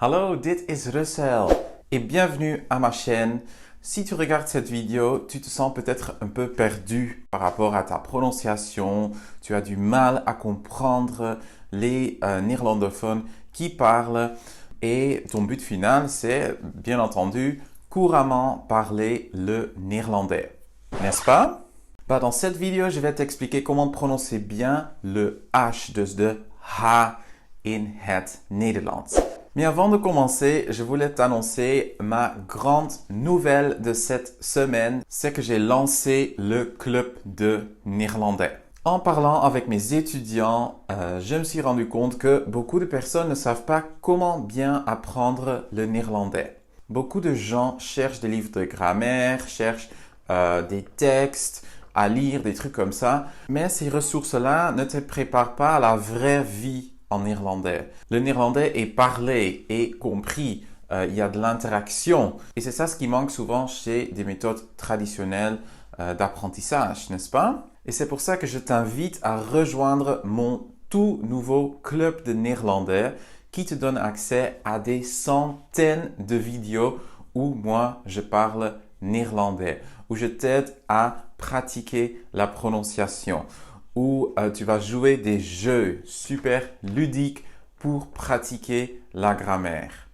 Hallo, dit is Russell et bienvenue à ma chaîne. Si tu regardes cette vidéo, tu te sens peut-être un peu perdu par rapport à ta prononciation. Tu as du mal à comprendre les néerlandophones qui parlent et ton but final, c'est bien entendu couramment parler le néerlandais. N'est-ce pas? Dans cette vidéo, je vais t'expliquer comment prononcer bien le H, dus de H in het Nederlands. Mais avant de commencer, je voulais t'annoncer ma grande nouvelle de cette semaine, c'est que j'ai lancé le club de néerlandais. En parlant avec mes étudiants, je me suis rendu compte que beaucoup de personnes ne savent pas comment bien apprendre le néerlandais. Beaucoup de gens cherchent des livres de grammaire, cherchent des textes à lire, des trucs comme ça, mais ces ressources-là ne te préparent pas à la vraie vie en néerlandais. Le néerlandais est parlé et compris. Il y a de l'interaction. Et c'est ça ce qui manque souvent chez des méthodes traditionnelles d'apprentissage, n'est-ce pas? Et c'est pour ça que je t'invite à rejoindre mon tout nouveau club de néerlandais qui te donne accès à des centaines de vidéos où moi je parle néerlandais, où je t'aide à pratiquer la prononciation, où tu vas jouer des jeux super ludiques pour pratiquer la grammaire.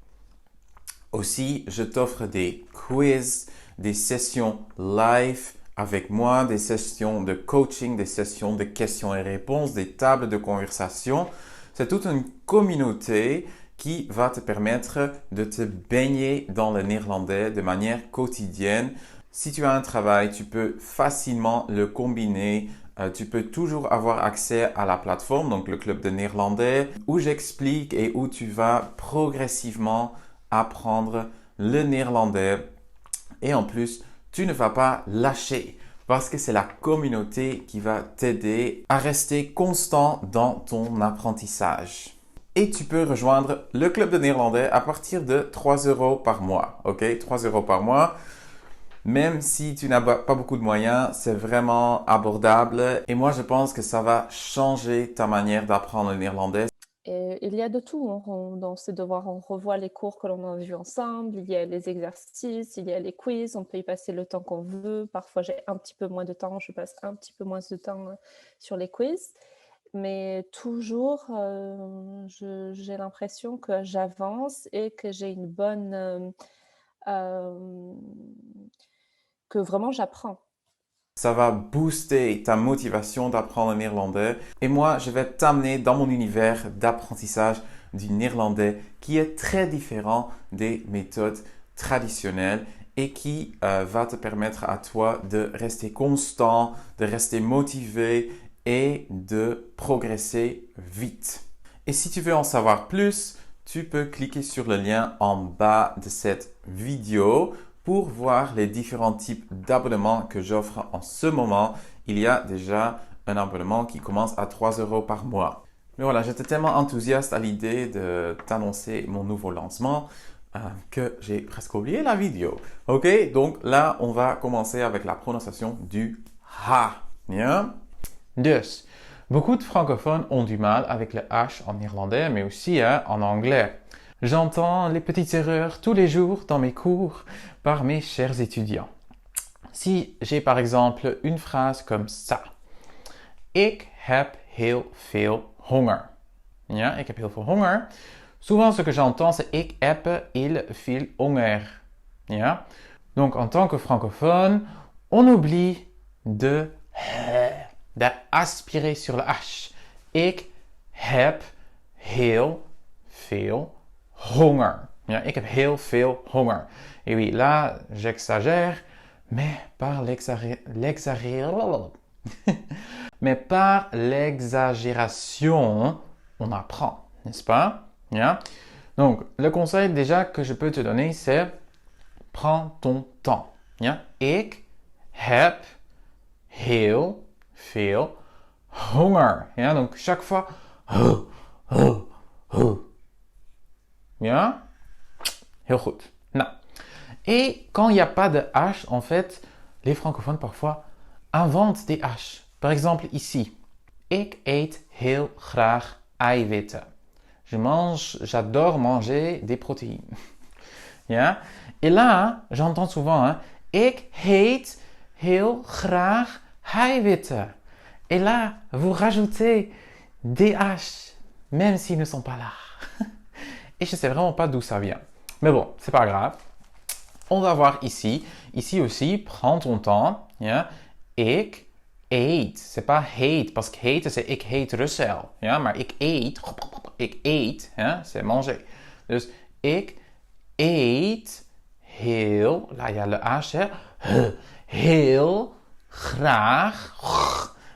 Aussi, je t'offre des quiz, des sessions live avec moi, des sessions de coaching, des sessions de questions et réponses, des tables de conversation. C'est toute une communauté qui va te permettre de te baigner dans le néerlandais de manière quotidienne. Si tu as un travail, tu peux facilement le combiner. Tu peux toujours avoir accès à la plateforme, donc le club de néerlandais, où j'explique et où tu vas progressivement apprendre le néerlandais. Et en plus, tu ne vas pas lâcher parce que c'est la communauté qui va t'aider à rester constant dans ton apprentissage. Et tu peux rejoindre le club de néerlandais à partir de 3 € par mois. Ok, 3 € par mois. Même si tu n'as pas beaucoup de moyens, c'est vraiment abordable. Et moi, je pense que ça va changer ta manière d'apprendre le néerlandais. Et il y a de tout dans ces devoirs. On revoit les cours que l'on a vus ensemble, il y a les exercices, il y a les quiz, on peut y passer le temps qu'on veut. Parfois, j'ai un petit peu moins de temps, je passe un petit peu moins de temps sur les quiz. Mais toujours, j'ai l'impression que j'avance et que j'ai une bonne... que vraiment j'apprends. Ça va booster ta motivation d'apprendre le néerlandais. Et moi, je vais t'amener dans mon univers d'apprentissage du néerlandais qui est très différent des méthodes traditionnelles et qui va te permettre à toi de rester constant, de rester motivé et de progresser vite. Et si tu veux en savoir plus, tu peux cliquer sur le lien en bas de cette vidéo pour voir les différents types d'abonnements que j'offre en ce moment. Il y a déjà un abonnement qui commence à 3 € par mois. Mais voilà, j'étais tellement enthousiaste à l'idée de t'annoncer mon nouveau lancement que j'ai presque oublié la vidéo. Ok, donc là, on va commencer avec la prononciation du H. Bien? Dus, beaucoup de francophones ont du mal avec le H en néerlandais, mais aussi en anglais. J'entends les petites erreurs tous les jours dans mes cours par mes chers étudiants. Si j'ai par exemple une phrase comme ça. Ik heb heel veel honger. Ja, ik heb heel veel honger. Souvent ce que j'entends c'est ik heb heel veel honger. Ja? Donc en tant que francophone, on oublie d'aspirer sur le H. Ik heb heel veel honger. Ja, ik heb heel veel honger. Et oui, là, j'exagère, mais par mais par l'exagération, on apprend, n'est-ce pas? Yeah? Donc, le conseil déjà que je peux te donner, c'est prends ton temps. Yeah? Ik heb heel veel honger. Yeah? Donc, chaque fois, Ja? Heel goed. Nou. Et quand il n'y a pas de H, en fait, les francophones parfois inventent des H. Par exemple ici. Ik eet heel graag eiwitten. j'adore manger des protéines. Ja? Et là, j'entends souvent, hein, ik eet heel graag eiwitten. Et là, vous rajoutez des H, même s'ils ne sont pas là. Et je ne sais vraiment pas d'où ça vient. Mais bon, c'est pas grave. On va voir ici. Ici aussi, prends ton temps. Ja? Ik eet. C'est pas hate, parce que hate, c'est ik hate Russell. Ja? Maar ik eet, ja? C'est manger. Dus ik eet heel, là il y a le H, hè? Heel graag,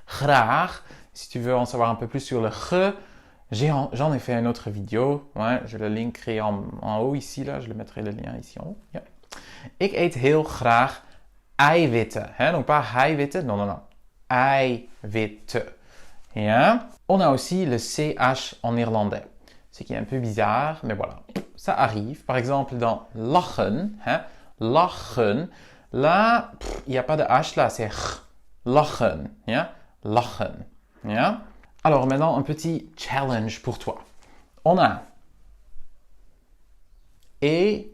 graag. Si tu veux en savoir un peu plus sur le g, j'en ai fait une autre vidéo. Ouais, je le linkerai en haut ici, là. Je le mettrai le lien ici en haut. Ja. Ik eet heel graag eiwitten. Hein? Donc pas eiwitten, non. Eiwitten. Ja. On a aussi le CH en irlandais. Ce qui est un peu bizarre, mais voilà. Ça arrive. Par exemple, dans lachen, hein? Lachen. Là, il n'y a pas de H là, c'est r. Lachen. Ja? Lachen. Ja? Alors maintenant, un petit challenge pour toi. On a et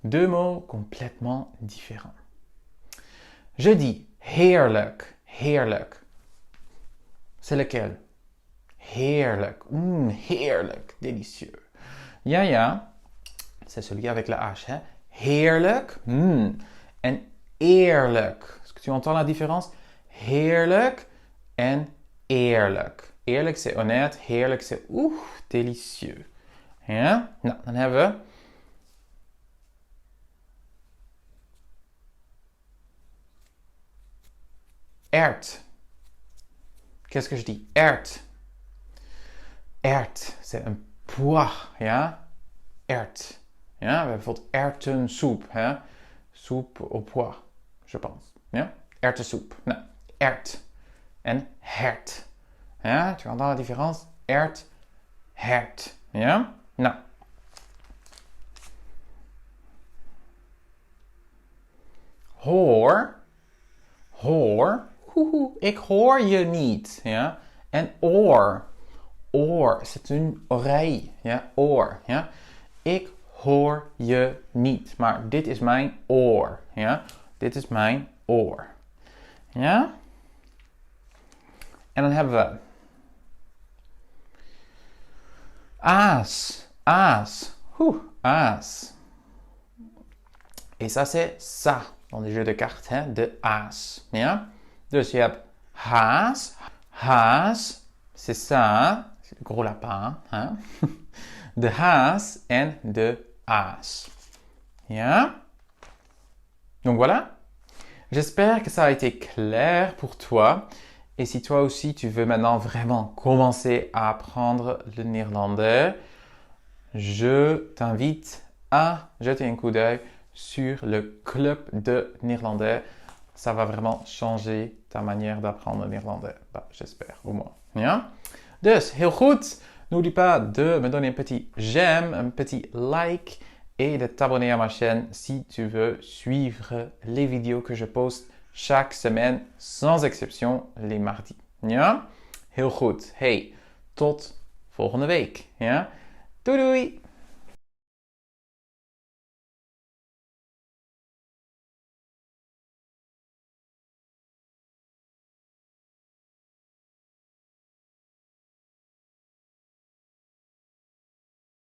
deux mots complètement différents. Je dis heerlijk, heerlijk. C'est lequel? Heerlijk. Heerlijk, délicieux. Ja, c'est celui avec la H. Hein? Heerlijk. En eerlijk. Est-ce que tu entends la différence? Heerlijk en eerlijk. Eerlijk, c'est honnête. Heerlijk, c'est délicieux. Ja? Nou, dan hebben we ert. Qu'est-ce que je dis? Ert. Ert, c'est un pois, ja? Ert. Ja? Bijvoorbeeld erwtensoep, hè? Soep au pois, je pense. Ja? Erwtensoep. Nou, ert. En hert. Ja? Tu entends la différence? Ert, hert. Ja? Nou. Hoor. Hoor. Ik hoor je niet. Ja? En oor. Oor, c'est une oreille. Ja? Oor. Ja? Ik hoor je niet. Maar dit is mijn oor. Ja? Dit is mijn oor. Ja? En dan hebben we aas. Aas. Aas. Et ça, c'est ça. Dans les jeux de cartes, hein, de aas. Ja? Dus je hebt haas. Haas, c'est ça. C'est le gros lapin. Hein? De haas en de aas. Ja? Donc voilà. J'espère que ça a été clair pour toi. Et si toi aussi tu veux maintenant vraiment commencer à apprendre le néerlandais, je t'invite à jeter un coup d'œil sur le club de néerlandais. Ça va vraiment changer ta manière d'apprendre le néerlandais. Bah, j'espère, au moins. Ja? Dus, heel goed. N'oublie pas de me donner un petit j'aime, un petit like et de t'abonner à ma chaîne si tu veux suivre les vidéos que je poste chaque semaine, sans exception, les mardis. Ja? Heel goed. Hey, tot volgende week. Ja? Doei doei!